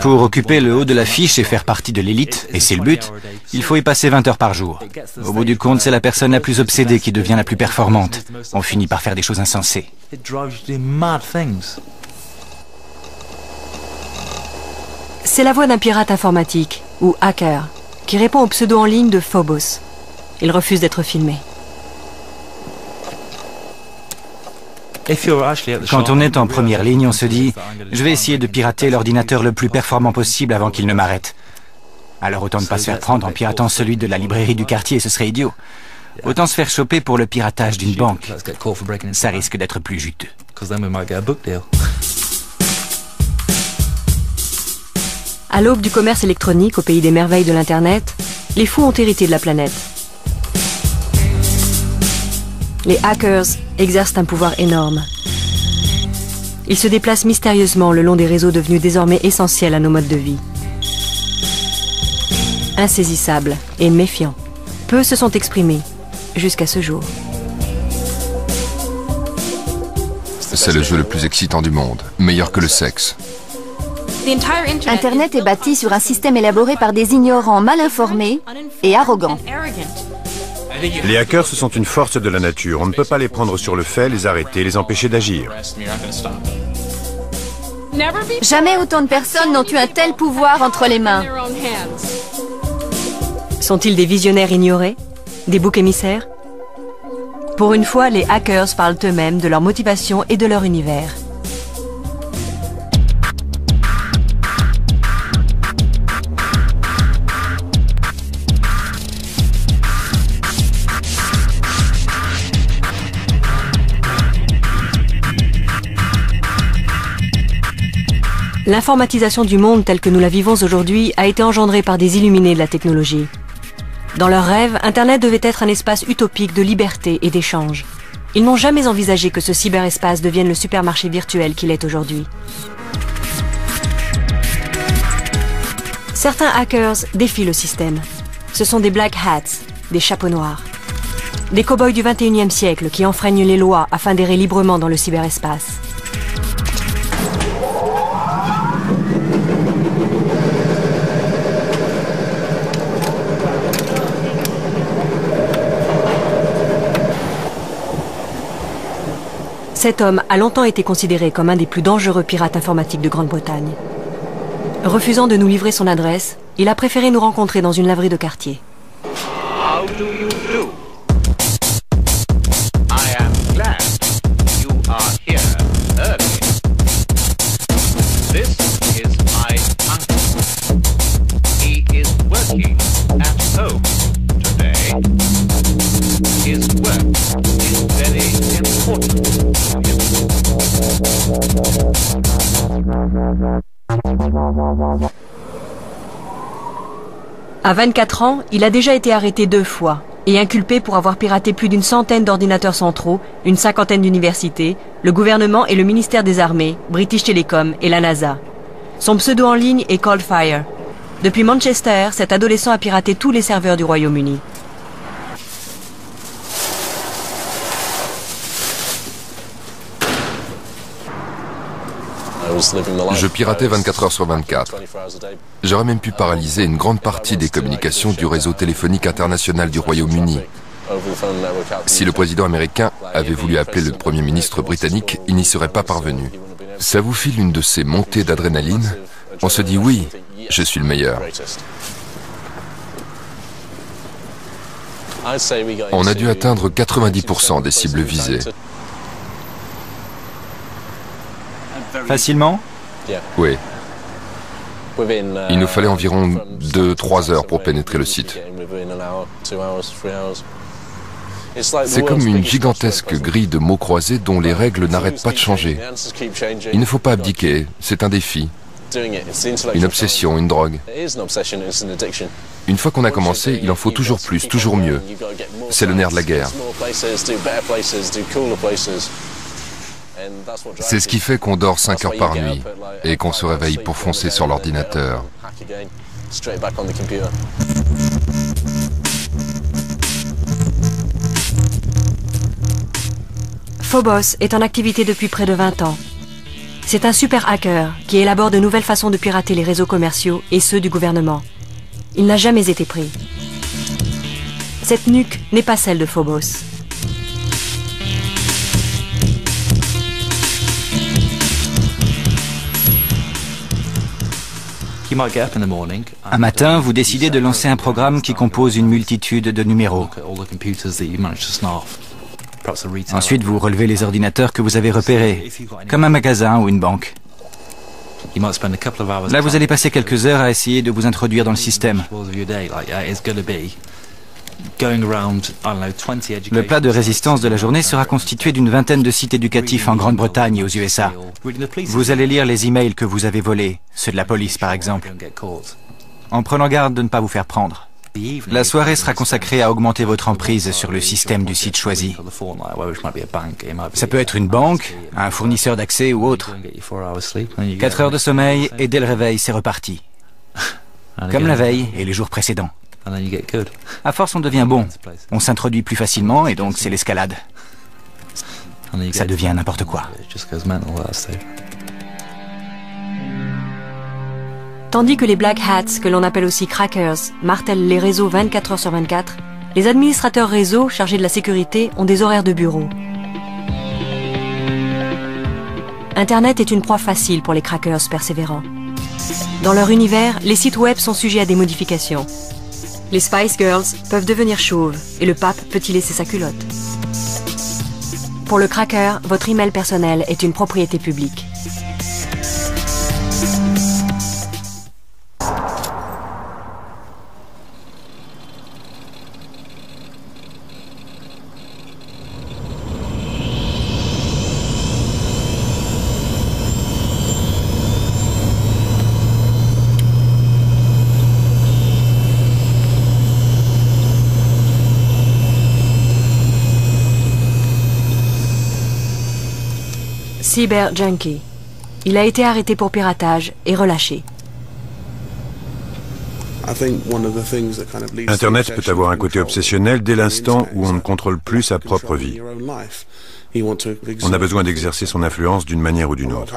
Pour occuper le haut de l'affiche et faire partie de l'élite, et c'est le but, il faut y passer 20 heures par jour. Au bout du compte, c'est la personne la plus obsédée qui devient la plus performante. On finit par faire des choses insensées. C'est la voix d'un pirate informatique, ou hacker, qui répond au pseudo en ligne de Phobos. Il refuse d'être filmé. Quand on est en première ligne, on se dit « Je vais essayer de pirater l'ordinateur le plus performant possible avant qu'il ne m'arrête ». Alors autant ne pas se faire prendre en piratant celui de la librairie du quartier, ce serait idiot. Autant se faire choper pour le piratage d'une banque. Ça risque d'être plus juteux. À l'aube du commerce électronique au pays des merveilles de l'Internet, les fous ont hérité de la planète. Les hackers exercent un pouvoir énorme. Ils se déplacent mystérieusement le long des réseaux devenus désormais essentiels à nos modes de vie. Insaisissables et méfiants, peu se sont exprimés jusqu'à ce jour. C'est le jeu le plus excitant du monde, meilleur que le sexe. Internet est bâti sur un système élaboré par des ignorants mal informés et arrogants. Les hackers, ce sont une force de la nature. On ne peut pas les prendre sur le fait, les arrêter, les empêcher d'agir. Jamais autant de personnes n'ont eu un tel pouvoir entre les mains. Sont-ils des visionnaires ignorés? Des boucs émissaires? Pour une fois, les hackers parlent eux-mêmes de leur motivation et de leur univers. L'informatisation du monde tel que nous la vivons aujourd'hui a été engendrée par des illuminés de la technologie. Dans leurs rêves, Internet devait être un espace utopique de liberté et d'échange. Ils n'ont jamais envisagé que ce cyberespace devienne le supermarché virtuel qu'il est aujourd'hui. Certains hackers défient le système. Ce sont des black hats, des chapeaux noirs. Des cow-boys du XXIe siècle qui enfreignent les lois afin d'errer librement dans le cyberespace. Cet homme a longtemps été considéré comme un des plus dangereux pirates informatiques de Grande-Bretagne. Refusant de nous livrer son adresse, il a préféré nous rencontrer dans une laverie de quartier. How do you do? I am glad you are here early. This is my uncle. He is working at home today. His work is very important to him. À 24 ans, il a déjà été arrêté 2 fois et inculpé pour avoir piraté plus d'une centaine d'ordinateurs centraux, une 50aine d'universités, le gouvernement et le ministère des Armées, British Telecom et la NASA. Son pseudo en ligne est Coldfire. Depuis Manchester, cet adolescent a piraté tous les serveurs du Royaume-Uni. Je piratais 24 heures sur 24. J'aurais même pu paralyser une grande partie des communications du réseau téléphonique international du Royaume-Uni. Si le président américain avait voulu appeler le Premier ministre britannique, il n'y serait pas parvenu. Ça vous file une de ces montées d'adrénaline? On se dit oui, je suis le meilleur. On a dû atteindre 90% des cibles visées. Facilement? Oui. Il nous fallait environ 2-3 heures pour pénétrer le site. C'est comme une gigantesque grille de mots croisés dont les règles n'arrêtent pas de changer. Il ne faut pas abdiquer, c'est un défi, une obsession, une drogue. Une fois qu'on a commencé, il en faut toujours plus, toujours mieux. C'est le nerf de la guerre. C'est ce qui fait qu'on dort 5 heures par nuit et qu'on se réveille pour foncer sur l'ordinateur. Phobos est en activité depuis près de 20 ans. C'est un super hacker qui élabore de nouvelles façons de pirater les réseaux commerciaux et ceux du gouvernement. Il n'a jamais été pris. Cette nuque n'est pas celle de Phobos. Un matin, vous décidez de lancer un programme qui compose une multitude de numéros. Ensuite, vous relevez les ordinateurs que vous avez repérés, comme un magasin ou une banque. Là, vous allez passer quelques heures à essayer de vous introduire dans le système. Le plat de résistance de la journée sera constitué d'une vingtaine de sites éducatifs en Grande-Bretagne et aux USA. Vous allez lire les emails que vous avez volés, ceux de la police par exemple, en prenant garde de ne pas vous faire prendre. La soirée sera consacrée à augmenter votre emprise sur le système du site choisi. Ça peut être une banque, un fournisseur d'accès ou autre. 4 heures de sommeil et dès le réveil, c'est reparti. Comme la veille et les jours précédents. À force, on devient bon. On s'introduit plus facilement et donc c'est l'escalade. Ça devient n'importe quoi. Tandis que les Black Hats, que l'on appelle aussi crackers, martèlent les réseaux 24 heures sur 24, les administrateurs réseau chargés de la sécurité ont des horaires de bureau. Internet est une proie facile pour les crackers persévérants. Dans leur univers, les sites web sont sujets à des modifications. Les Spice Girls peuvent devenir chauves et le pape peut y laisser sa culotte. Pour le cracker, votre email personnel est une propriété publique. Cyber Junkie. Il a été arrêté pour piratage et relâché. Internet peut avoir un côté obsessionnel dès l'instant où on ne contrôle plus sa propre vie. On a besoin d'exercer son influence d'une manière ou d'une autre.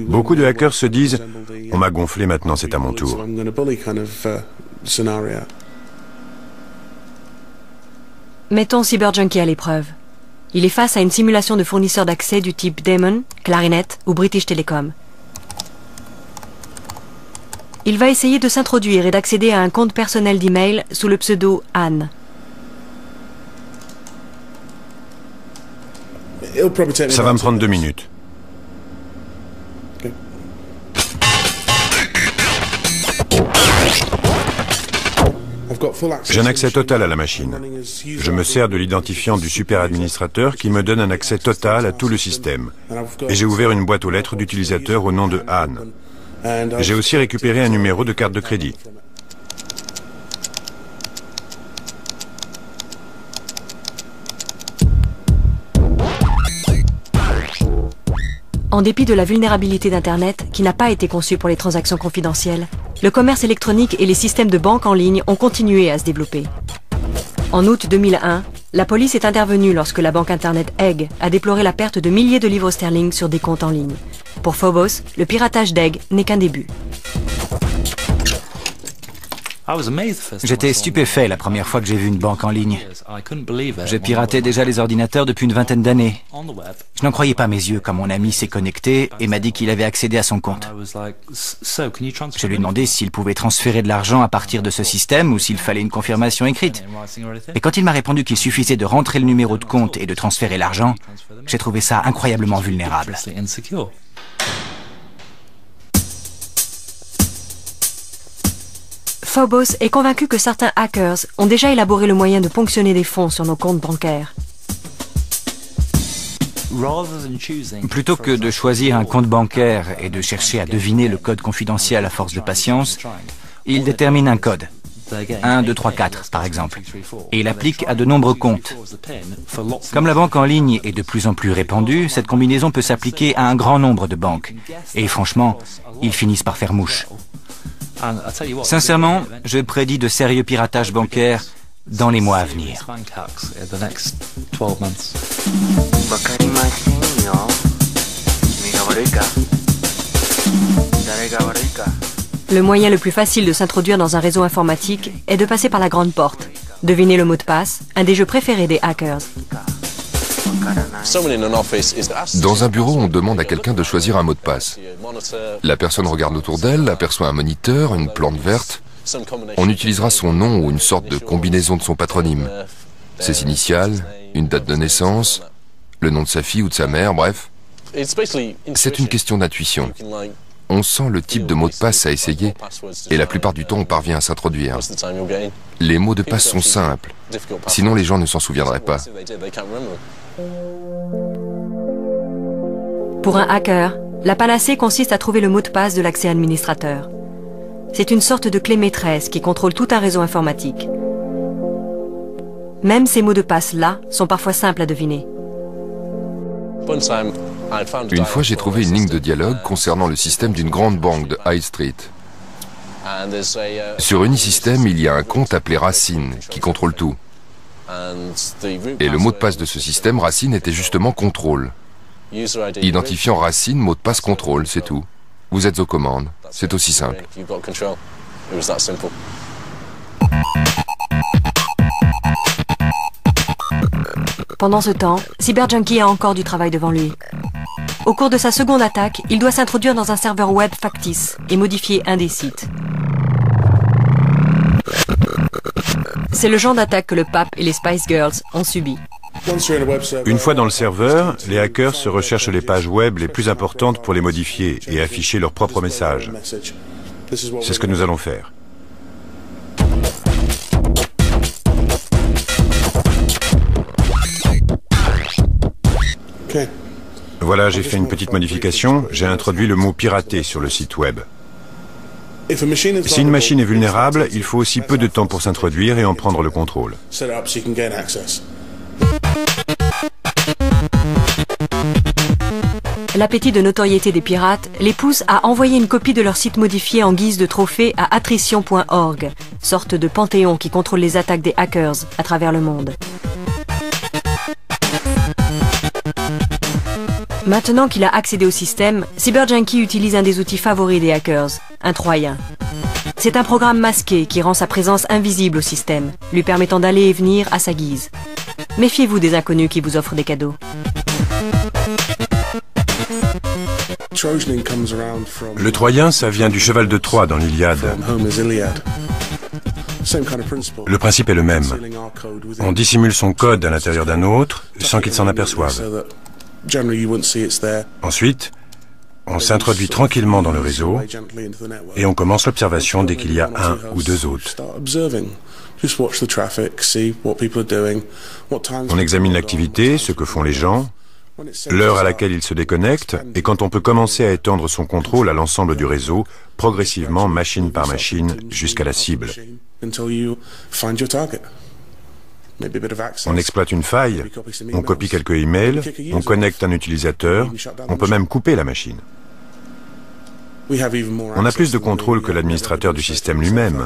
Beaucoup de hackers se disent « On m'a gonflé, maintenant c'est à mon tour ». Mettons Cyber Junkie à l'épreuve. Il est face à une simulation de fournisseurs d'accès du type Damon, Clarinet ou British Telecom. Il va essayer de s'introduire et d'accéder à un compte personnel d'email sous le pseudo Anne. Ça va me prendre 2 minutes. J'ai un accès total à la machine. Je me sers de l'identifiant du super administrateur qui me donne un accès total à tout le système. Et j'ai ouvert une boîte aux lettres d'utilisateur au nom de Anne. J'ai aussi récupéré un numéro de carte de crédit. En dépit de la vulnérabilité d'Internet, qui n'a pas été conçue pour les transactions confidentielles, le commerce électronique et les systèmes de banque en ligne ont continué à se développer. En août 2001, la police est intervenue lorsque la banque Internet Egg a déploré la perte de milliers de livres sterling sur des comptes en ligne. Pour Phobos, le piratage d'Egg n'est qu'un début. J'étais stupéfait la première fois que j'ai vu une banque en ligne. Je piratais déjà les ordinateurs depuis une vingtaine d'années. Je n'en croyais pas mes yeux quand mon ami s'est connecté et m'a dit qu'il avait accédé à son compte. Je lui ai demandé s'il pouvait transférer de l'argent à partir de ce système ou s'il fallait une confirmation écrite. Et quand il m'a répondu qu'il suffisait de rentrer le numéro de compte et de transférer l'argent, j'ai trouvé ça incroyablement vulnérable. Phobos est convaincu que certains hackers ont déjà élaboré le moyen de ponctionner des fonds sur nos comptes bancaires. Plutôt que de choisir un compte bancaire et de chercher à deviner le code confidentiel à force de patience, il détermine un code. 1, 2, 3, 4, par exemple, et l'applique à de nombreux comptes. Comme la banque en ligne est de plus en plus répandue, cette combinaison peut s'appliquer à un grand nombre de banques. Et franchement, ils finissent par faire mouche. Sincèrement, je prédis de sérieux piratages bancaires dans les mois à venir. Le moyen le plus facile de s'introduire dans un réseau informatique est de passer par la grande porte. Devinez le mot de passe, un des jeux préférés des hackers. Dans un bureau, on demande à quelqu'un de choisir un mot de passe. La personne regarde autour d'elle, aperçoit un moniteur, une plante verte. On utilisera son nom ou une sorte de combinaison de son patronyme. Ses initiales, une date de naissance, le nom de sa fille ou de sa mère, bref. C'est une question d'intuition. On sent le type de mot de passe à essayer et la plupart du temps on parvient à s'introduire. Les mots de passe sont simples, sinon les gens ne s'en souviendraient pas. Pour un hacker, la panacée consiste à trouver le mot de passe de l'accès administrateur. C'est une sorte de clé maîtresse qui contrôle tout un réseau informatique. Même ces mots de passe-là sont parfois simples à deviner. Une fois, j'ai trouvé une ligne de dialogue concernant le système d'une grande banque de High Street. Sur Unisystem, il y a un compte appelé Racine qui contrôle tout. Et le mot de passe de ce système, Racine, était justement contrôle. Identifiant Racine, mot de passe contrôle, c'est tout. Vous êtes aux commandes. C'est aussi simple. Pendant ce temps, CyberJunkie a encore du travail devant lui. Au cours de sa seconde attaque, il doit s'introduire dans un serveur web factice et modifier un des sites. C'est le genre d'attaque que le pape et les Spice Girls ont subi. Une fois dans le serveur, les hackers se recherchent les pages web les plus importantes pour les modifier et afficher leur propre message. C'est ce que nous allons faire. Voilà, j'ai fait une petite modification. J'ai introduit le mot pirater sur le site web. Si une machine est vulnérable, il faut aussi peu de temps pour s'introduire et en prendre le contrôle. L'appétit de notoriété des pirates les pousse à envoyer une copie de leur site modifié en guise de trophée à attrition.org, sorte de panthéon qui contrôle les attaques des hackers à travers le monde. Maintenant qu'il a accédé au système, CyberJunkie utilise un des outils favoris des hackers, un troyen. C'est un programme masqué qui rend sa présence invisible au système, lui permettant d'aller et venir à sa guise. Méfiez-vous des inconnus qui vous offrent des cadeaux. Le troyen, ça vient du cheval de Troie dans l'Iliade. Le principe est le même. On dissimule son code à l'intérieur d'un autre sans qu'il s'en aperçoive. Ensuite, on s'introduit tranquillement dans le réseau et on commence l'observation dès qu'il y a un ou deux autres. On examine l'activité, ce que font les gens, l'heure à laquelle ils se déconnectent et quand on peut commencer à étendre son contrôle à l'ensemble du réseau, progressivement, machine par machine, jusqu'à la cible. On exploite une faille, on copie quelques emails, on connecte un utilisateur, on peut même couper la machine. On a plus de contrôle que l'administrateur du système lui-même,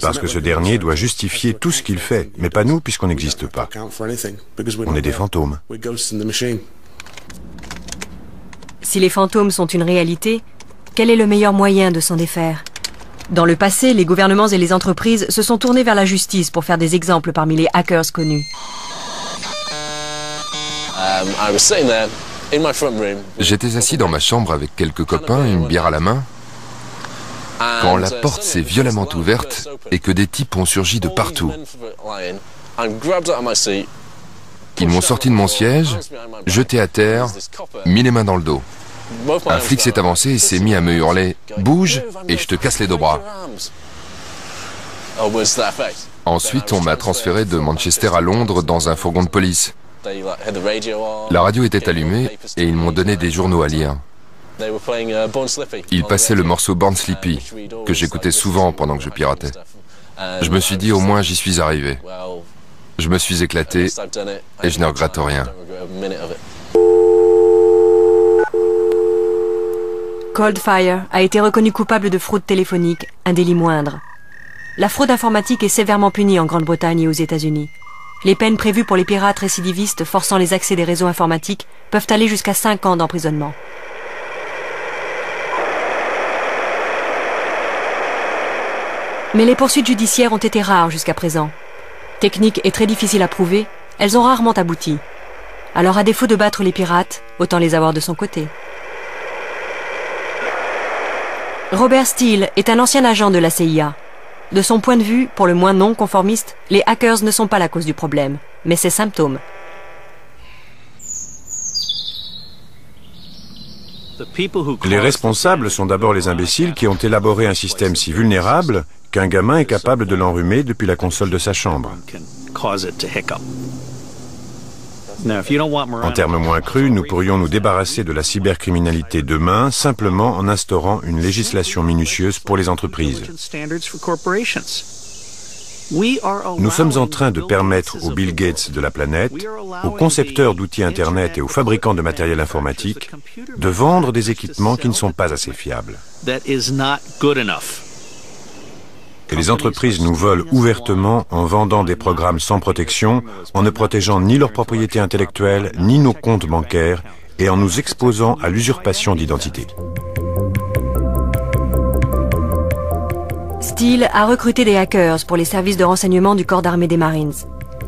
parce que ce dernier doit justifier tout ce qu'il fait, mais pas nous puisqu'on n'existe pas. On est des fantômes. Si les fantômes sont une réalité, quel est le meilleur moyen de s'en défaire ? Dans le passé, les gouvernements et les entreprises se sont tournés vers la justice pour faire des exemples parmi les hackers connus. J'étais assis dans ma chambre avec quelques copains, une bière à la main, quand la porte s'est violemment ouverte et que des types ont surgi de partout. Ils m'ont sorti de mon siège, jeté à terre, mis les mains dans le dos. Un flic s'est avancé et s'est mis à me hurler « Bouge et je te casse les deux bras ». Ensuite, on m'a transféré de Manchester à Londres dans un fourgon de police. La radio était allumée et ils m'ont donné des journaux à lire. Ils passaient le morceau Born Slippy, que j'écoutais souvent pendant que je piratais. Je me suis dit, au moins j'y suis arrivé. Je me suis éclaté et je ne regrette rien. Coldfire a été reconnu coupable de fraude téléphonique, un délit moindre. La fraude informatique est sévèrement punie en Grande-Bretagne et aux États-Unis. Les peines prévues pour les pirates récidivistes forçant les accès des réseaux informatiques peuvent aller jusqu'à 5 ans d'emprisonnement. Mais les poursuites judiciaires ont été rares jusqu'à présent. Techniques et très difficiles à prouver, elles ont rarement abouti. Alors à défaut de battre les pirates, autant les avoir de son côté. Robert Steele est un ancien agent de la CIA. De son point de vue, pour le moins non conformiste, les hackers ne sont pas la cause du problème, mais ses symptômes. Les responsables sont d'abord les imbéciles qui ont élaboré un système si vulnérable qu'un gamin est capable de l'enrhumer depuis la console de sa chambre. En termes moins crus, nous pourrions nous débarrasser de la cybercriminalité demain simplement en instaurant une législation minutieuse pour les entreprises. Nous sommes en train de permettre aux Bill Gates de la planète, aux concepteurs d'outils Internet et aux fabricants de matériel informatique de vendre des équipements qui ne sont pas assez fiables. Et les entreprises nous volent ouvertement en vendant des programmes sans protection, en ne protégeant ni leur propriété intellectuelle, ni nos comptes bancaires, et en nous exposant à l'usurpation d'identité. Steele a recruté des hackers pour les services de renseignement du corps d'armée des Marines.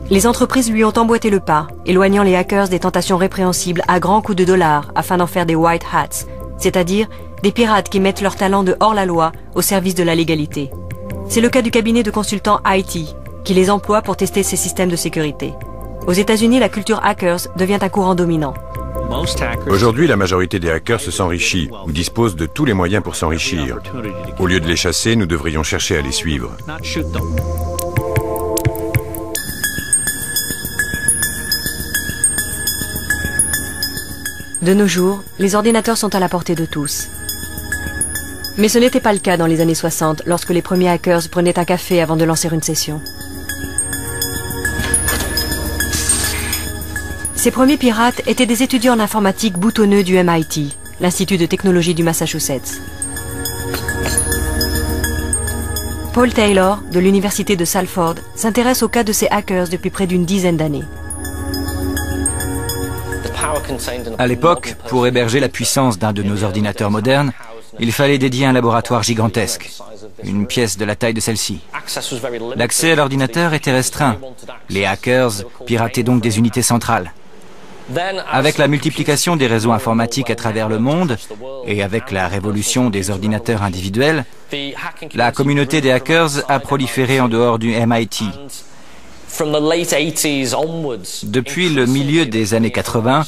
Les entreprises lui ont emboîté le pas, éloignant les hackers des tentations répréhensibles à grands coups de dollars afin d'en faire des white hats, c'est-à-dire des pirates qui mettent leur talent de hors-la-loi au service de la légalité. C'est le cas du cabinet de consultants IT, qui les emploie pour tester ces systèmes de sécurité. Aux États-Unis, la culture hackers devient un courant dominant. Aujourd'hui, la majorité des hackers s'enrichit ou disposent de tous les moyens pour s'enrichir. Au lieu de les chasser, nous devrions chercher à les suivre. De nos jours, les ordinateurs sont à la portée de tous. Mais ce n'était pas le cas dans les années 60, lorsque les premiers hackers prenaient un café avant de lancer une session. Ces premiers pirates étaient des étudiants en informatique boutonneux du MIT, l'Institut de technologie du Massachusetts. Paul Taylor, de l'université de Salford, s'intéresse au cas de ces hackers depuis près d'une dizaine d'années. À l'époque, pour héberger la puissance d'un de nos ordinateurs modernes, il fallait dédier un laboratoire gigantesque, une pièce de la taille de celle-ci. L'accès à l'ordinateur était restreint. Les hackers pirataient donc des unités centrales. Avec la multiplication des réseaux informatiques à travers le monde et avec la révolution des ordinateurs individuels, la communauté des hackers a proliféré en dehors du MIT. Depuis le milieu des années 80,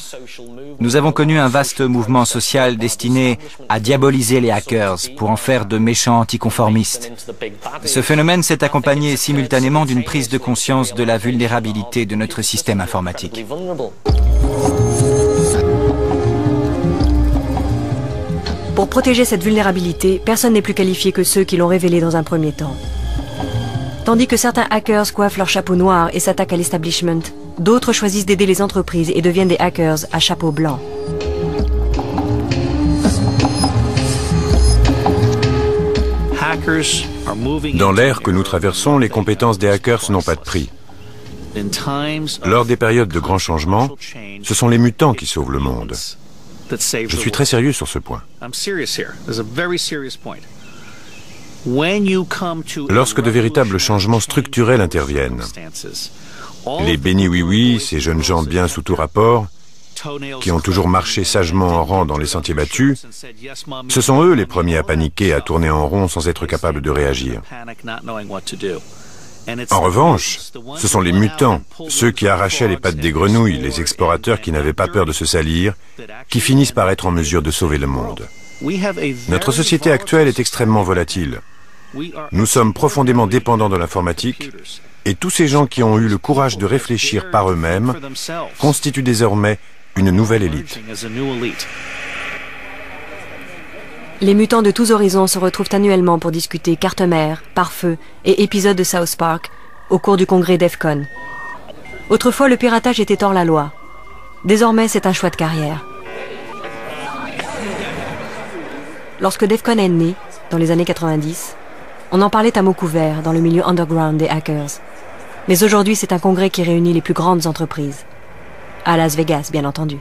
nous avons connu un vaste mouvement social destiné à diaboliser les hackers pour en faire de méchants anticonformistes. Ce phénomène s'est accompagné simultanément d'une prise de conscience de la vulnérabilité de notre système informatique. Pour protéger cette vulnérabilité, personne n'est plus qualifié que ceux qui l'ont révélée dans un premier temps. Tandis que certains hackers coiffent leur chapeau noir et s'attaquent à l'establishment, d'autres choisissent d'aider les entreprises et deviennent des hackers à chapeau blanc. Dans l'ère que nous traversons, les compétences des hackers n'ont pas de prix. Lors des périodes de grands changements, ce sont les mutants qui sauvent le monde. Je suis très sérieux sur ce point. Lorsque de véritables changements structurels interviennent, les bénis oui-oui, ces jeunes gens bien sous tout rapport, qui ont toujours marché sagement en rang dans les sentiers battus, ce sont eux les premiers à paniquer, à tourner en rond sans être capables de réagir. En revanche, ce sont les mutants, ceux qui arrachaient les pattes des grenouilles, les explorateurs qui n'avaient pas peur de se salir, qui finissent par être en mesure de sauver le monde. Notre société actuelle est extrêmement volatile. Nous sommes profondément dépendants de l'informatique et tous ces gens qui ont eu le courage de réfléchir par eux-mêmes constituent désormais une nouvelle élite. Les mutants de tous horizons se retrouvent annuellement pour discuter carte-mère, pare-feu et épisodes de South Park au cours du congrès DEF CON. Autrefois, le piratage était hors la loi. Désormais, c'est un choix de carrière. Lorsque DEF CON est né, dans les années 90, on en parlait à mots couverts dans le milieu underground des hackers. Mais aujourd'hui, c'est un congrès qui réunit les plus grandes entreprises. À Las Vegas, bien entendu.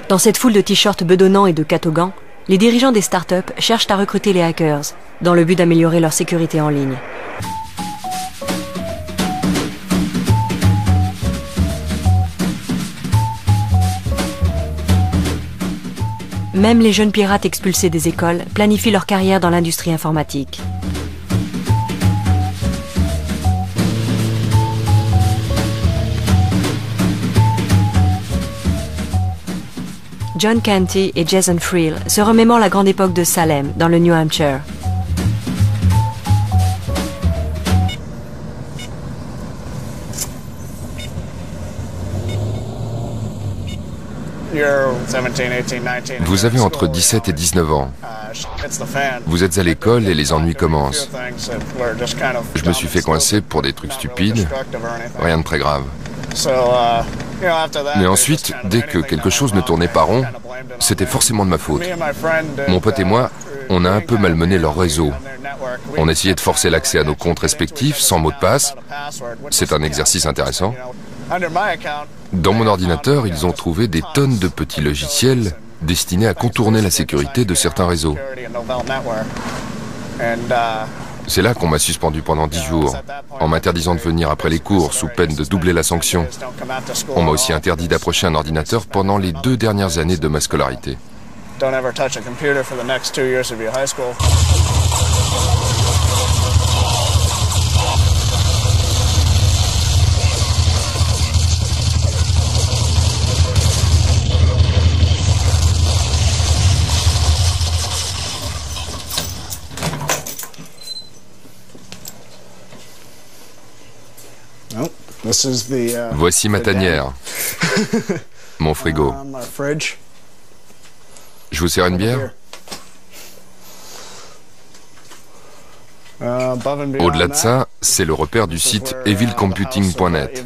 Dans cette foule de t-shirts bedonnants et de catogans, les dirigeants des startups cherchent à recruter les hackers, dans le but d'améliorer leur sécurité en ligne. Même les jeunes pirates expulsés des écoles planifient leur carrière dans l'industrie informatique. John Canty et Jason Friel se remémorent la grande époque de Salem, dans le New Hampshire. Vous avez entre 17 et 19 ans. Vous êtes à l'école et les ennuis commencent. Je me suis fait coincer pour des trucs stupides, rien de très grave. Mais ensuite, dès que quelque chose ne tournait pas rond, c'était forcément de ma faute. Mon pote et moi, on a un peu malmené leur réseau. On essayait de forcer l'accès à nos comptes respectifs sans mot de passe. C'est un exercice intéressant. Dans mon ordinateur, ils ont trouvé des tonnes de petits logiciels destinés à contourner la sécurité de certains réseaux. C'est là qu'on m'a suspendu pendant 10 jours, en m'interdisant de venir après les cours sous peine de doubler la sanction. On m'a aussi interdit d'approcher un ordinateur pendant les 2 dernières années de ma scolarité. Voici ma tanière, mon frigo. Je vous sers une bière? Au-delà de ça, c'est le repère du site evilcomputing.net.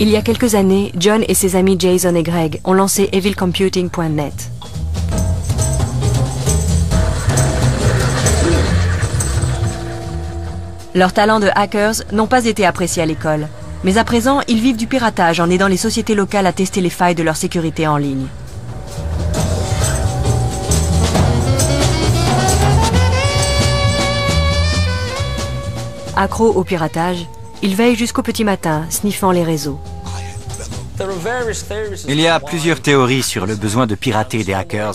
Il y a quelques années, John et ses amis Jason et Greg ont lancé evilcomputing.net. Leurs talents de hackers n'ont pas été appréciés à l'école, mais à présent, ils vivent du piratage en aidant les sociétés locales à tester les failles de leur sécurité en ligne. Accros au piratage, ils veillent jusqu'au petit matin, sniffant les réseaux. Il y a plusieurs théories sur le besoin de pirater des hackers.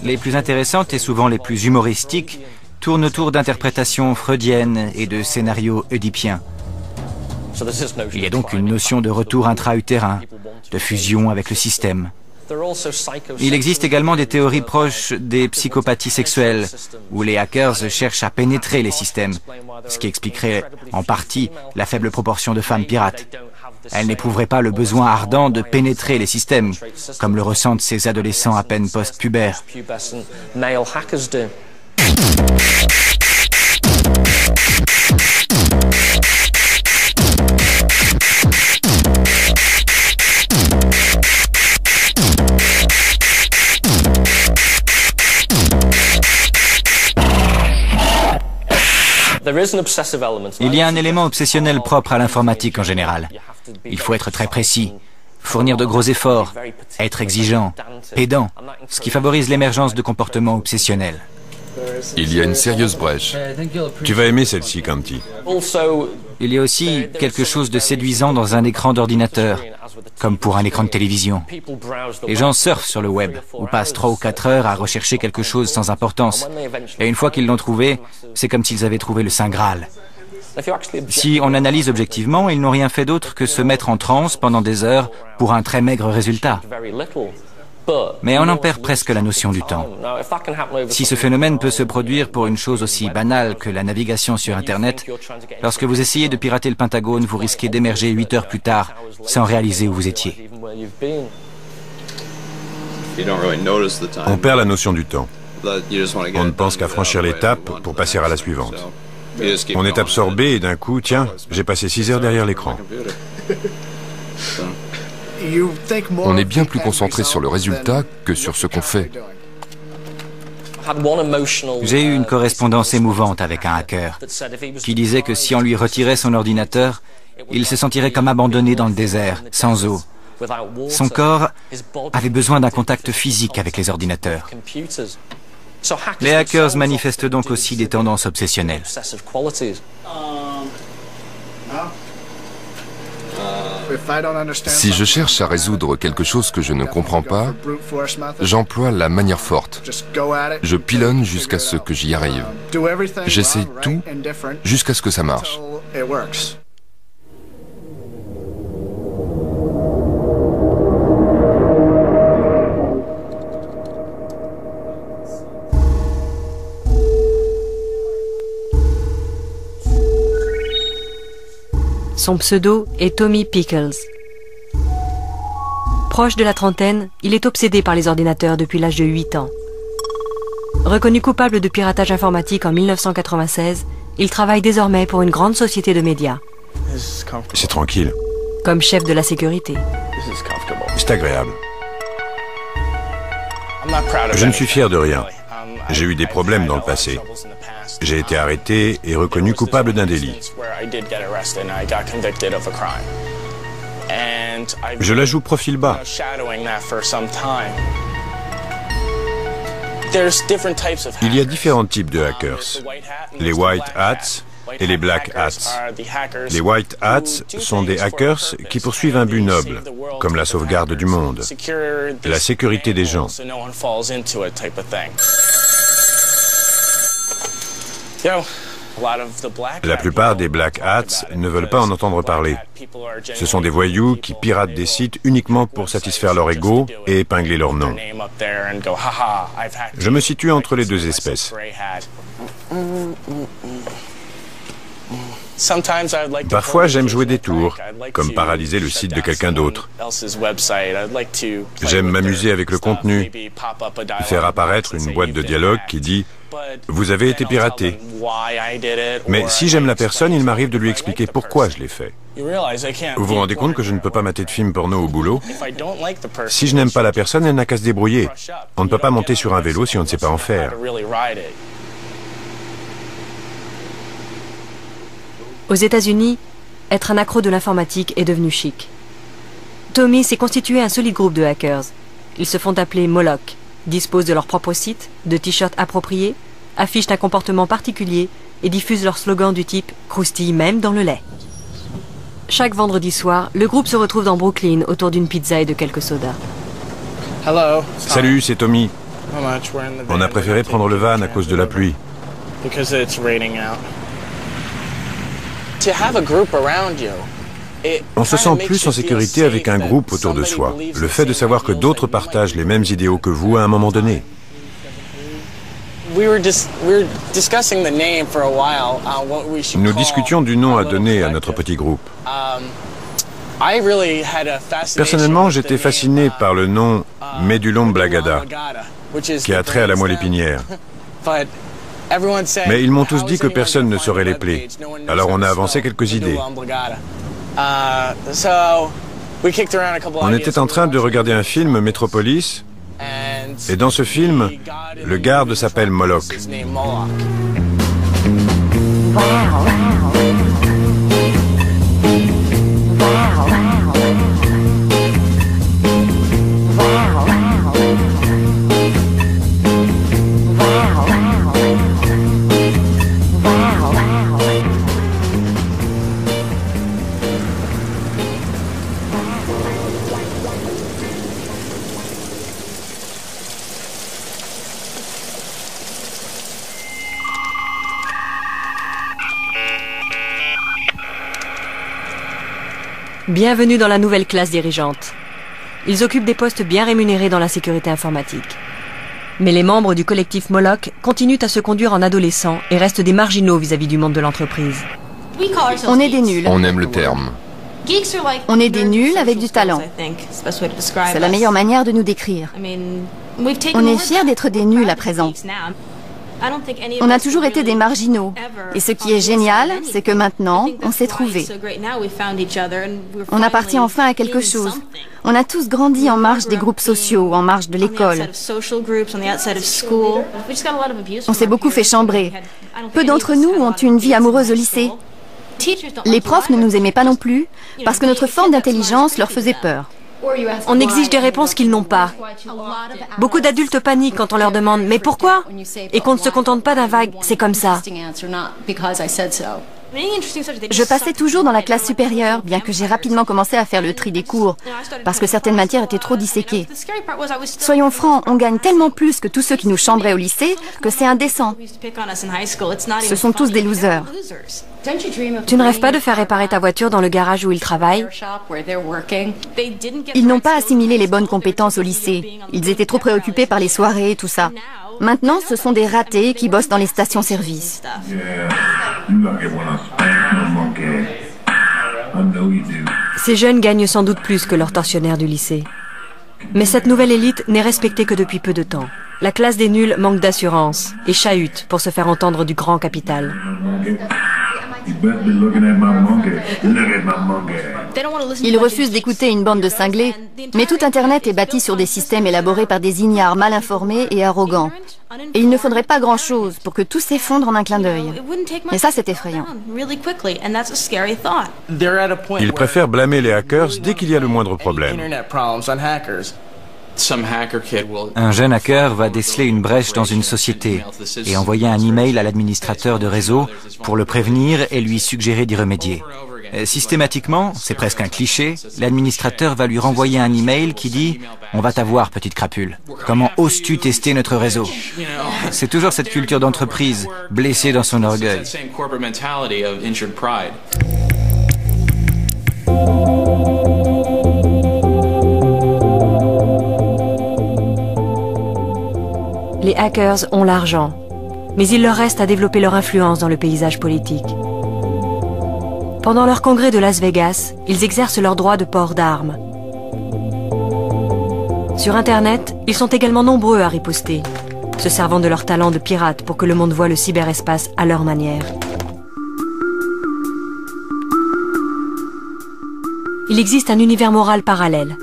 Les plus intéressantes et souvent les plus humoristiques tournent autour d'interprétations freudiennes et de scénarios oedipiens. Il y a donc une notion de retour intra-utérin, de fusion avec le système. Il existe également des théories proches des psychopathies sexuelles, où les hackers cherchent à pénétrer les systèmes, ce qui expliquerait en partie la faible proportion de femmes pirates. Elles n'éprouveraient pas le besoin ardent de pénétrer les systèmes, comme le ressentent ces adolescents à peine post-pubères. Il y a un élément obsessionnel propre à l'informatique en général. Il faut être très précis, fournir de gros efforts, être exigeant, pédant, ce qui favorise l'émergence de comportements obsessionnels. Il y a une sérieuse brèche. Tu vas aimer celle-ci, Canty. Il y a aussi quelque chose de séduisant dans un écran d'ordinateur, comme pour un écran de télévision. Les gens surfent sur le web, ou passent 3 ou 4 heures à rechercher quelque chose sans importance. Et une fois qu'ils l'ont trouvé, c'est comme s'ils avaient trouvé le Saint Graal. Si on analyse objectivement, ils n'ont rien fait d'autre que se mettre en transe pendant des heures pour un très maigre résultat. Mais on en perd presque la notion du temps. Si ce phénomène peut se produire pour une chose aussi banale que la navigation sur Internet, lorsque vous essayez de pirater le Pentagone, vous risquez d'émerger 8 heures plus tard sans réaliser où vous étiez. On perd la notion du temps. On ne pense qu'à franchir l'étape pour passer à la suivante. On est absorbé et d'un coup, tiens, j'ai passé 6 heures derrière l'écran. On est bien plus concentré sur le résultat que sur ce qu'on fait. J'ai eu une correspondance émouvante avec un hacker qui disait que si on lui retirait son ordinateur, il se sentirait comme abandonné dans le désert, sans eau. Son corps avait besoin d'un contact physique avec les ordinateurs. Les hackers manifestent donc aussi des tendances obsessionnelles. Si je cherche à résoudre quelque chose que je ne comprends pas, j'emploie la manière forte. Je pilonne jusqu'à ce que j'y arrive. J'essaie tout jusqu'à ce que ça marche. Son pseudo est Tommy Pickles. Proche de la trentaine, il est obsédé par les ordinateurs depuis l'âge de 8 ans. Reconnu coupable de piratage informatique en 1996, il travaille désormais pour une grande société de médias. C'est tranquille. Comme chef de la sécurité. C'est agréable. Je ne suis fier de rien. J'ai eu des problèmes dans le passé. J'ai été arrêté et reconnu coupable d'un délit. Je la joue profil bas. Il y a différents types de hackers. Les white hats et les black hats. Les white hats sont des hackers qui poursuivent un but noble, comme la sauvegarde du monde, la sécurité des gens. La plupart des black hats ne veulent pas en entendre parler. Ce sont des voyous qui piratent des sites uniquement pour satisfaire leur ego et épingler leur nom. Je me situe entre les deux espèces. Parfois, j'aime jouer des tours, comme paralyser le site de quelqu'un d'autre. J'aime m'amuser avec le contenu, faire apparaître une boîte de dialogue qui dit « Vous avez été piraté ». Mais si j'aime la personne, il m'arrive de lui expliquer pourquoi je l'ai fait. Vous vous rendez compte que je ne peux pas mater de film porno au boulot? Si je n'aime pas la personne, elle n'a qu'à se débrouiller. On ne peut pas monter sur un vélo si on ne sait pas en faire. Aux États-Unis, être un accro de l'informatique est devenu chic. Tommy s'est constitué un solide groupe de hackers. Ils se font appeler Moloch, disposent de leur propre site, de t-shirts appropriés, affichent un comportement particulier et diffusent leur slogan du type « croustille même dans le lait ». Chaque vendredi soir, le groupe se retrouve dans Brooklyn autour d'une pizza et de quelques sodas. Salut, c'est Tommy. On a préféré prendre le van à cause de la pluie. On se sent plus en sécurité avec un groupe autour de soi. Le fait de savoir que d'autres partagent les mêmes idéaux que vous à un moment donné. Nous discutions du nom à donner à notre petit groupe. Personnellement, j'étais fasciné par le nom Médulum Blagada, qui a trait à la moelle épinière. Mais ils m'ont tous dit que personne ne saurait les plaies. Alors on a avancé quelques idées. On était en train de regarder un film, Metropolis, et dans ce film, le garde s'appelle Moloch. Bienvenue dans la nouvelle classe dirigeante. Ils occupent des postes bien rémunérés dans la sécurité informatique. Mais les membres du collectif Moloch continuent à se conduire en adolescents et restent des marginaux vis-à-vis du monde de l'entreprise. On est des nuls. On aime le terme. On est des nuls avec du talent. C'est la meilleure manière de nous décrire. On est fiers d'être des nuls à présent. On a toujours été des marginaux. Et ce qui est génial, c'est que maintenant, on s'est trouvés. On appartient enfin à quelque chose. On a tous grandi en marge des groupes sociaux, en marge de l'école. On s'est beaucoup fait chambrer. Peu d'entre nous ont eu une vie amoureuse au lycée. Les profs ne nous aimaient pas non plus, parce que notre forme d'intelligence leur faisait peur. On exige des réponses qu'ils n'ont pas. Beaucoup d'adultes paniquent quand on leur demande « Mais pourquoi ?» et qu'on ne se contente pas d'un vague « C'est comme ça ». Je passais toujours dans la classe supérieure, bien que j'ai rapidement commencé à faire le tri des cours, parce que certaines matières étaient trop disséquées. Soyons francs, on gagne tellement plus que tous ceux qui nous chambraient au lycée que c'est indécent. Ce sont tous des losers. Tu ne rêves pas de faire réparer ta voiture dans le garage où ils travaillent? Ils n'ont pas assimilé les bonnes compétences au lycée. Ils étaient trop préoccupés par les soirées et tout ça. Maintenant, ce sont des ratés qui bossent dans les stations-service. Ces jeunes gagnent sans doute plus que leurs tortionnaires du lycée. Mais cette nouvelle élite n'est respectée que depuis peu de temps. La classe des nuls manque d'assurance et chahute pour se faire entendre du grand capital. Ils refusent d'écouter une bande de cinglés, mais tout Internet est bâti sur des systèmes élaborés par des ignares mal informés et arrogants. Et il ne faudrait pas grand-chose pour que tout s'effondre en un clin d'œil. Et ça, c'est effrayant. Ils préfèrent blâmer les hackers dès qu'il y a le moindre problème. Un jeune hacker va déceler une brèche dans une société et envoyer un email à l'administrateur de réseau pour le prévenir et lui suggérer d'y remédier. Systématiquement, c'est presque un cliché, l'administrateur va lui renvoyer un email qui dit « On va t'avoir, petite crapule. Comment oses-tu tester notre réseau ?» C'est toujours cette culture d'entreprise, blessée dans son orgueil. Les hackers ont l'argent, mais il leur reste à développer leur influence dans le paysage politique. Pendant leur congrès de Las Vegas, ils exercent leur droit de port d'armes. Sur Internet, ils sont également nombreux à riposter, se servant de leur talent de pirates pour que le monde voie le cyberespace à leur manière. Il existe un univers moral parallèle.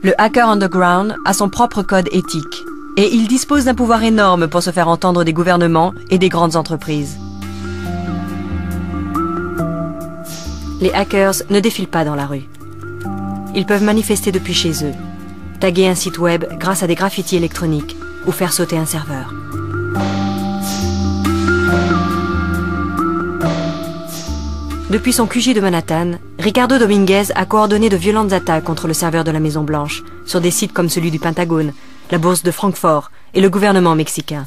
Le hacker underground a son propre code éthique. Et il dispose d'un pouvoir énorme pour se faire entendre des gouvernements et des grandes entreprises. Les hackers ne défilent pas dans la rue. Ils peuvent manifester depuis chez eux, taguer un site web grâce à des graffitis électroniques ou faire sauter un serveur. Depuis son QG de Manhattan, Ricardo Dominguez a coordonné de violentes attaques contre le serveur de la Maison-Blanche, sur des sites comme celui du Pentagone, la bourse de Francfort et le gouvernement mexicain.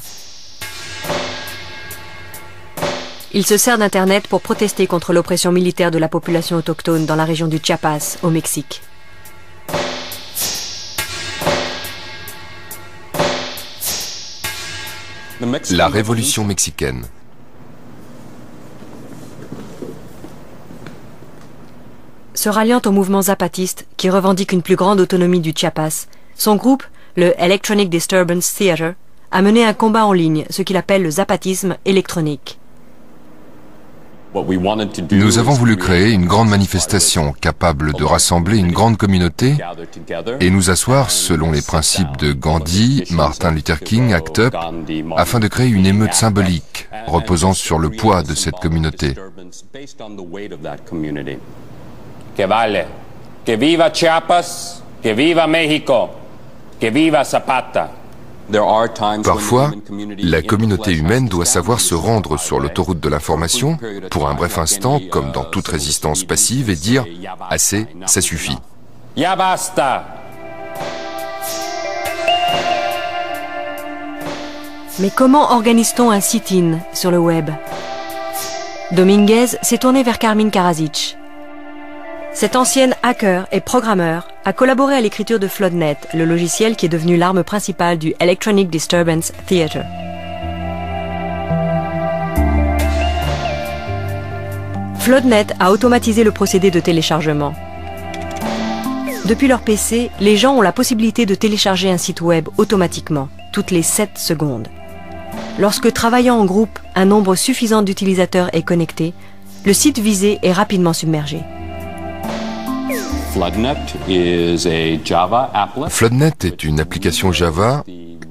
Il se sert d'Internet pour protester contre l'oppression militaire de la population autochtone dans la région du Chiapas, au Mexique. La révolution mexicaine. Se ralliant au mouvement zapatiste qui revendique une plus grande autonomie du Chiapas, son groupe, le Electronic Disturbance Theater, a mené un combat en ligne, ce qu'il appelle le zapatisme électronique. Nous avons voulu créer une grande manifestation capable de rassembler une grande communauté et nous asseoir selon les principes de Gandhi, Martin Luther King, ACT UP, afin de créer une émeute symbolique reposant sur le poids de cette communauté. Que vale, que viva Chiapas, que viva México, que viva Zapata. Parfois, la communauté humaine doit savoir se rendre sur l'autoroute de l'information pour un bref instant, comme dans toute résistance passive, et dire « assez, ça suffit ». Ya basta. Mais comment organise-t-on un sit-in sur le web? Dominguez s'est tourné vers Carmine Karasic. Cette ancienne hacker et programmeur a collaboré à l'écriture de Floodnet, le logiciel qui est devenu l'arme principale du Electronic Disturbance Theater. Floodnet a automatisé le procédé de téléchargement. Depuis leur PC, les gens ont la possibilité de télécharger un site web automatiquement, toutes les 7 secondes. Lorsque, travaillant en groupe, un nombre suffisant d'utilisateurs est connecté, le site visé est rapidement submergé. Floodnet est une application Java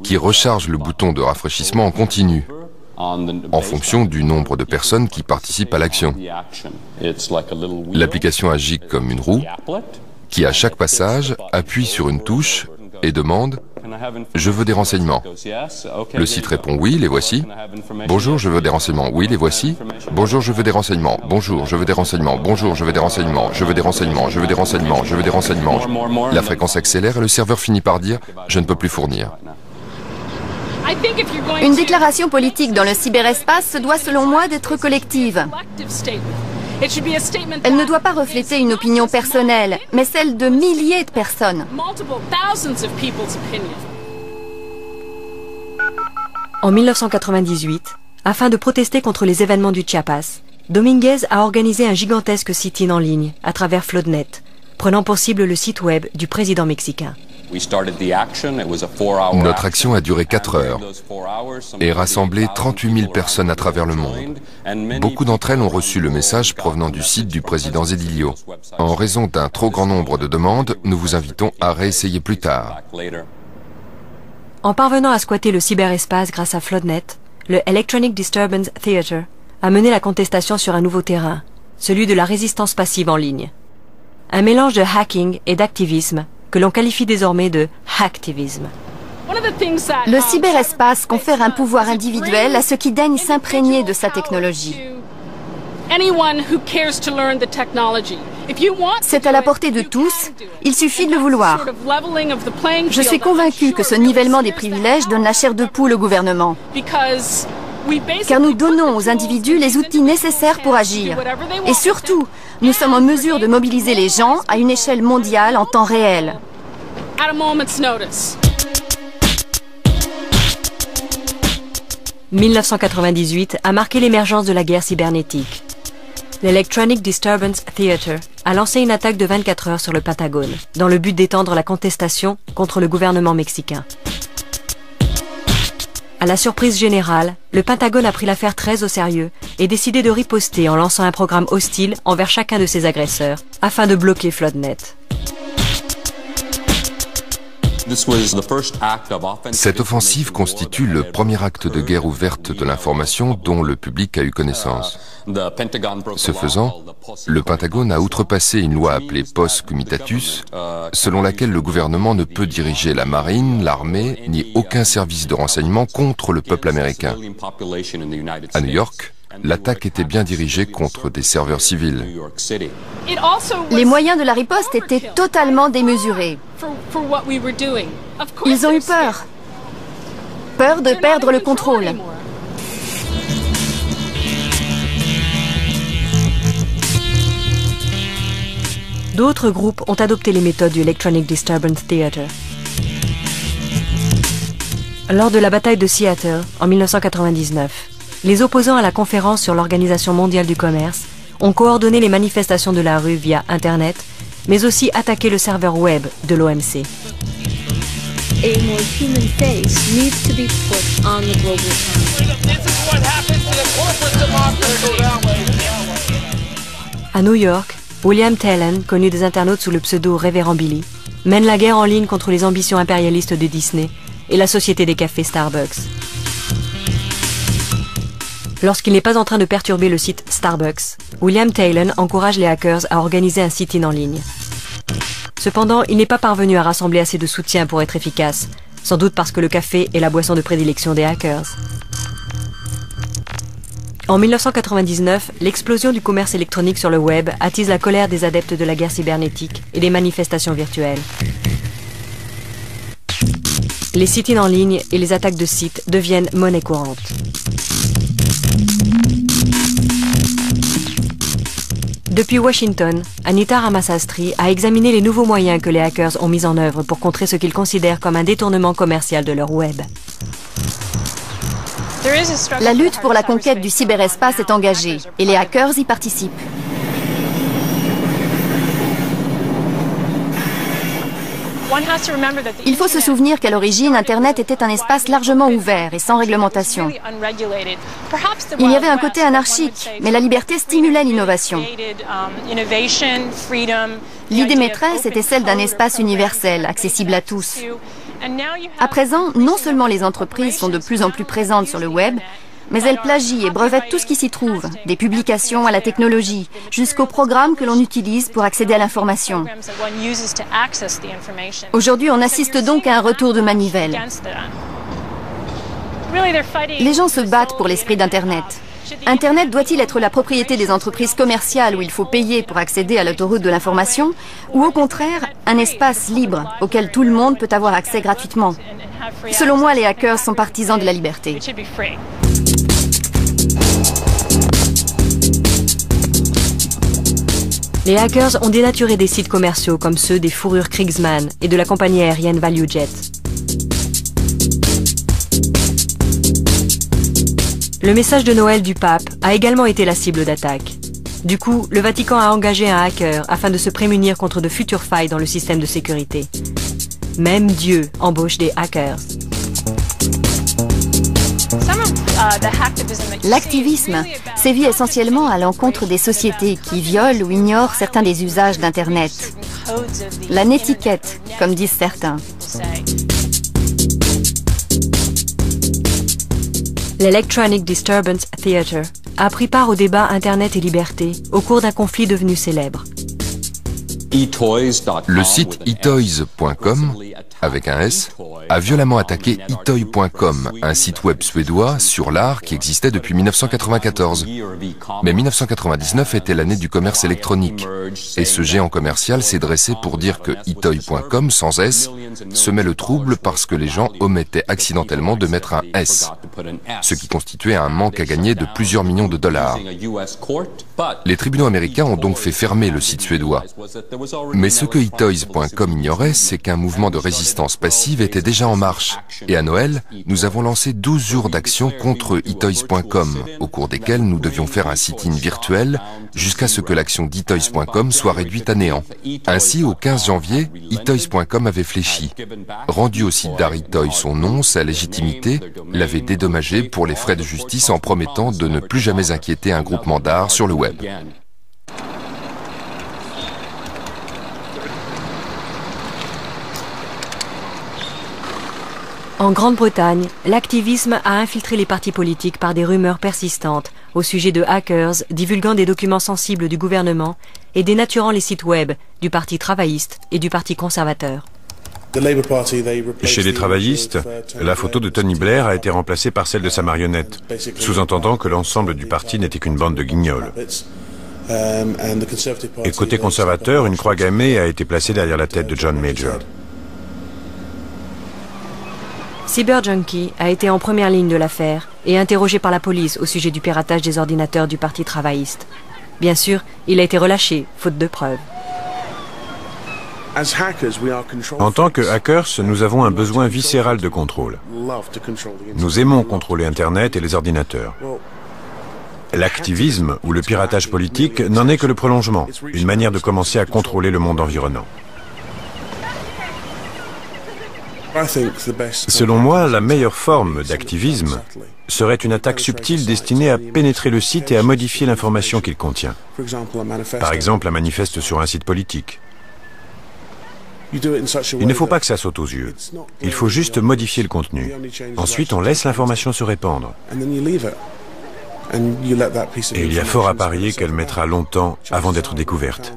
qui recharge le bouton de rafraîchissement en continu, en fonction du nombre de personnes qui participent à l'action. L'application agit comme une roue qui, à chaque passage, appuie sur une touche et demande « Je veux des renseignements ». Le site répond « Oui, les voici ». « Bonjour, je veux des renseignements ». « Oui, les voici ». « Bonjour, je veux des renseignements ». « Bonjour, je veux des renseignements ». « Bonjour, je veux des renseignements ». « Je veux des renseignements ». « Je veux des renseignements ». « Je veux des renseignements ». La fréquence accélère et le serveur finit par dire « Je ne peux plus fournir ». Une déclaration politique dans le cyberespace se doit, selon moi, d'être collective. Elle ne doit pas refléter une opinion personnelle, mais celle de milliers de personnes. En 1998, afin de protester contre les événements du Chiapas, Dominguez a organisé un gigantesque sit-in en ligne à travers Floodnet, prenant pour cible le site web du président mexicain. Notre action a duré 4 heures et rassemblé 38 000 personnes à travers le monde. Beaucoup d'entre elles ont reçu le message provenant du site du président Zedillo. En raison d'un trop grand nombre de demandes, nous vous invitons à réessayer plus tard. En parvenant à squatter le cyberespace grâce à Floodnet, le Electronic Disturbance Theater a mené la contestation sur un nouveau terrain, celui de la résistance passive en ligne. Un mélange de hacking et d'activisme que l'on qualifie désormais de hacktivisme. Le cyberespace confère un pouvoir individuel à ceux qui daignent s'imprégner de sa technologie. C'est à la portée de tous, il suffit de le vouloir. Je suis convaincu que ce nivellement des privilèges donne la chair de poule au gouvernement. Car nous donnons aux individus les outils nécessaires pour agir. Et surtout, nous sommes en mesure de mobiliser les gens à une échelle mondiale en temps réel. 1998 a marqué l'émergence de la guerre cybernétique. L'Electronic Disturbance Theater a lancé une attaque de 24 heures sur le Pentagone, dans le but d'étendre la contestation contre le gouvernement mexicain. À la surprise générale, le Pentagone a pris l'affaire très au sérieux et décidé de riposter en lançant un programme hostile envers chacun de ses agresseurs, afin de bloquer Floodnet. Cette offensive constitue le premier acte de guerre ouverte de l'information dont le public a eu connaissance. Ce faisant, le Pentagone a outrepassé une loi appelée Pos Comitatus, selon laquelle le gouvernement ne peut diriger la marine, l'armée, ni aucun service de renseignement contre le peuple américain. À New York, l'attaque était bien dirigée contre des serveurs civils. Les moyens de la riposte étaient totalement démesurés. Ils ont eu peur. Peur de perdre le contrôle. D'autres groupes ont adopté les méthodes du Electronic Disturbance Theater. Lors de la bataille de Seattle, en 1999, les opposants à la conférence sur l'Organisation mondiale du commerce ont coordonné les manifestations de la rue via Internet, mais aussi attaqué le serveur web de l'OMC. À New York, William Taylor, connu des internautes sous le pseudo Révérend Billy, mène la guerre en ligne contre les ambitions impérialistes de Disney et la société des cafés Starbucks. Lorsqu'il n'est pas en train de perturber le site Starbucks, William Taylor encourage les hackers à organiser un sit-in en ligne. Cependant, il n'est pas parvenu à rassembler assez de soutien pour être efficace, sans doute parce que le café est la boisson de prédilection des hackers. En 1999, l'explosion du commerce électronique sur le web attise la colère des adeptes de la guerre cybernétique et des manifestations virtuelles. Les sit-ins en ligne et les attaques de sites deviennent monnaie courante. Depuis Washington, Anita Ramasastry a examiné les nouveaux moyens que les hackers ont mis en œuvre pour contrer ce qu'ils considèrent comme un détournement commercial de leur web. La lutte pour la conquête du cyberespace est engagée et les hackers y participent. Il faut se souvenir qu'à l'origine, Internet était un espace largement ouvert et sans réglementation. Il y avait un côté anarchique, mais la liberté stimulait l'innovation. L'idée maîtresse était celle d'un espace universel, accessible à tous. À présent, non seulement les entreprises sont de plus en plus présentes sur le web, mais elles plagient et brevettent tout ce qui s'y trouve, des publications à la technologie, jusqu'aux programmes que l'on utilise pour accéder à l'information. Aujourd'hui, on assiste donc à un retour de manivelle. Les gens se battent pour l'esprit d'Internet. Internet doit-il être la propriété des entreprises commerciales où il faut payer pour accéder à l'autoroute de l'information, ou au contraire, un espace libre auquel tout le monde peut avoir accès gratuitement? Selon moi, les hackers sont partisans de la liberté. Les hackers ont dénaturé des sites commerciaux comme ceux des fourrures Kriegsmann et de la compagnie aérienne ValueJet. Le message de Noël du pape a également été la cible d'attaque. Du coup, le Vatican a engagé un hacker afin de se prémunir contre de futures failles dans le système de sécurité. Même Dieu embauche des hackers. L'activisme sévit essentiellement à l'encontre des sociétés qui violent ou ignorent certains des usages d'Internet. La netiquette, comme disent certains. L'Electronic Disturbance Theater a pris part au débat Internet et liberté au cours d'un conflit devenu célèbre. Le site etoys.com, avec un S, a violemment attaqué etoy.com, un site web suédois sur l'art qui existait depuis 1994. Mais 1999 était l'année du commerce électronique, et ce géant commercial s'est dressé pour dire que etoy.com, sans S, semait le trouble parce que les gens omettaient accidentellement de mettre un S, ce qui constituait un manque à gagner de plusieurs millions de dollars. Les tribunaux américains ont donc fait fermer le site suédois. Mais ce que etoys.com ignorait, c'est qu'un mouvement de résistance passive était déjà en marche. Et à Noël, nous avons lancé 12 jours d'action contre etoys.com, au cours desquels nous devions faire un sit-in virtuel jusqu'à ce que l'action d'etoys.com soit réduite à néant. Ainsi, au 15 janvier, etoys.com avait fléchi. Rendu au site d'art Etoy son nom, sa légitimité, l'avait dédommagé pour les frais de justice en promettant de ne plus jamais inquiéter un groupement d'art sur le web. En Grande-Bretagne, l'activisme a infiltré les partis politiques par des rumeurs persistantes au sujet de hackers divulguant des documents sensibles du gouvernement et dénaturant les sites web du Parti travailliste et du Parti conservateur. Chez les travaillistes, la photo de Tony Blair a été remplacée par celle de sa marionnette, sous-entendant que l'ensemble du parti n'était qu'une bande de guignols. Et côté conservateur, une croix gammée a été placée derrière la tête de John Major. Cyberjunkie a été en première ligne de l'affaire et interrogé par la police au sujet du piratage des ordinateurs du Parti travailliste. Bien sûr, il a été relâché, faute de preuves. En tant que hackers, nous avons un besoin viscéral de contrôle. Nous aimons contrôler Internet et les ordinateurs. L'activisme ou le piratage politique n'en est que le prolongement, une manière de commencer à contrôler le monde environnant. Selon moi, la meilleure forme d'activisme serait une attaque subtile destinée à pénétrer le site et à modifier l'information qu'il contient. Par exemple, un manifeste sur un site politique. Il ne faut pas que ça saute aux yeux. Il faut juste modifier le contenu. Ensuite, on laisse l'information se répandre. Et il y a fort à parier qu'elle mettra longtemps avant d'être découverte.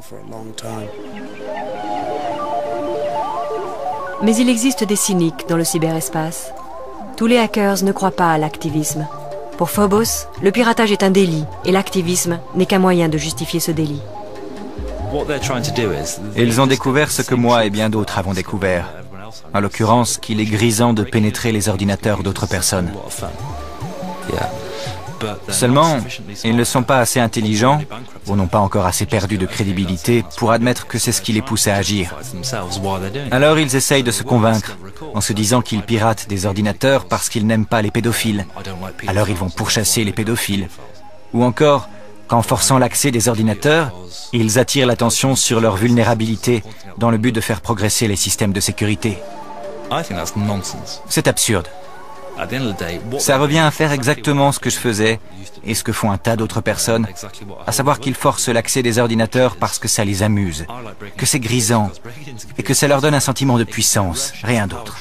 Mais il existe des cyniques dans le cyberespace. Tous les hackers ne croient pas à l'activisme. Pour Phobos, le piratage est un délit et l'activisme n'est qu'un moyen de justifier ce délit. Ils ont découvert ce que moi et bien d'autres avons découvert. En l'occurrence, qu'il est grisant de pénétrer les ordinateurs d'autres personnes. Seulement, ils ne sont pas assez intelligents, ou n'ont pas encore assez perdu de crédibilité pour admettre que c'est ce qui les pousse à agir. Alors ils essayent de se convaincre, en se disant qu'ils piratent des ordinateurs parce qu'ils n'aiment pas les pédophiles. Alors ils vont pourchasser les pédophiles. Ou encore, qu'en forçant l'accès des ordinateurs, ils attirent l'attention sur leur vulnérabilité dans le but de faire progresser les systèmes de sécurité. C'est absurde. Ça revient à faire exactement ce que je faisais et ce que font un tas d'autres personnes, à savoir qu'ils forcent l'accès des ordinateurs parce que ça les amuse, que c'est grisant et que ça leur donne un sentiment de puissance, rien d'autre.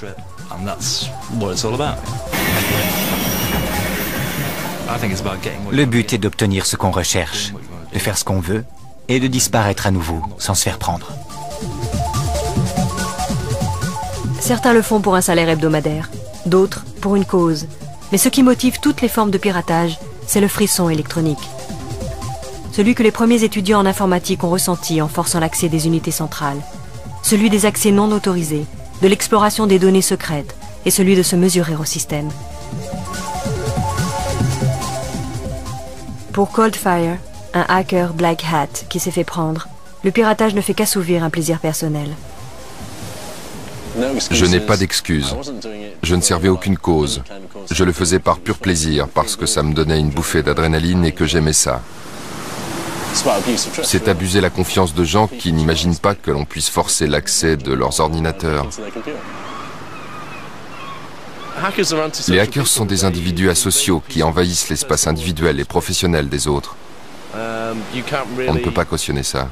Le but est d'obtenir ce qu'on recherche, de faire ce qu'on veut et de disparaître à nouveau sans se faire prendre. Certains le font pour un salaire hebdomadaire, d'autres pour une cause. Mais ce qui motive toutes les formes de piratage, c'est le frisson électronique. Celui que les premiers étudiants en informatique ont ressenti en forçant l'accès des unités centrales. Celui des accès non autorisés, de l'exploration des données secrètes et celui de se mesurer au système. Pour Coldfire, un hacker Black Hat qui s'est fait prendre, le piratage ne fait qu'assouvir un plaisir personnel. Je n'ai pas d'excuses. Je ne servais aucune cause. Je le faisais par pur plaisir, parce que ça me donnait une bouffée d'adrénaline et que j'aimais ça. C'est abuser la confiance de gens qui n'imaginent pas que l'on puisse forcer l'accès de leurs ordinateurs. Les hackers sont des individus asociaux qui envahissent l'espace individuel et professionnel des autres. On ne peut pas cautionner ça.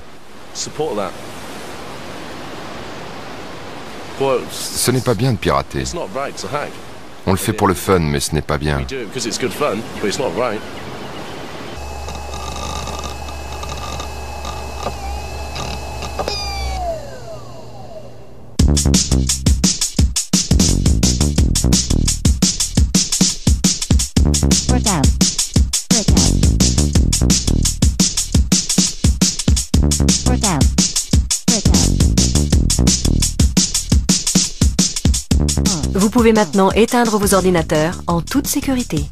Ce n'est pas bien de pirater. On le fait pour le fun, mais ce n'est pas bien. Vous pouvez maintenant éteindre vos ordinateurs en toute sécurité.